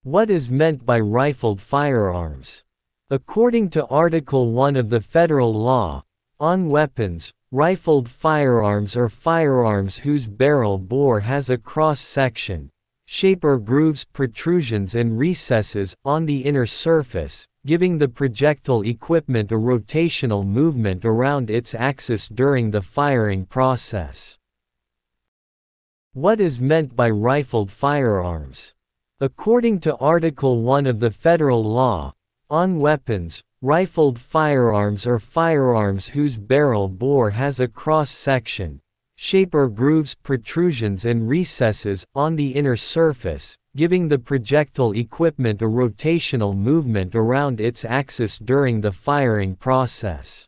What is meant by rifled firearms? According to Article 1 of the Federal Law on Weapons, rifled firearms are firearms whose barrel bore has a cross-section, shape or grooves, protrusions and recesses on the inner surface, giving the projectile equipment a rotational movement around its axis during the firing process. What is meant by rifled firearms? According to Article 1 of the Federal Law on Weapons, rifled firearms are firearms whose barrel bore has a cross-section, shape or grooves, protrusions and recesses on the inner surface, giving the projectile equipment a rotational movement around its axis during the firing process.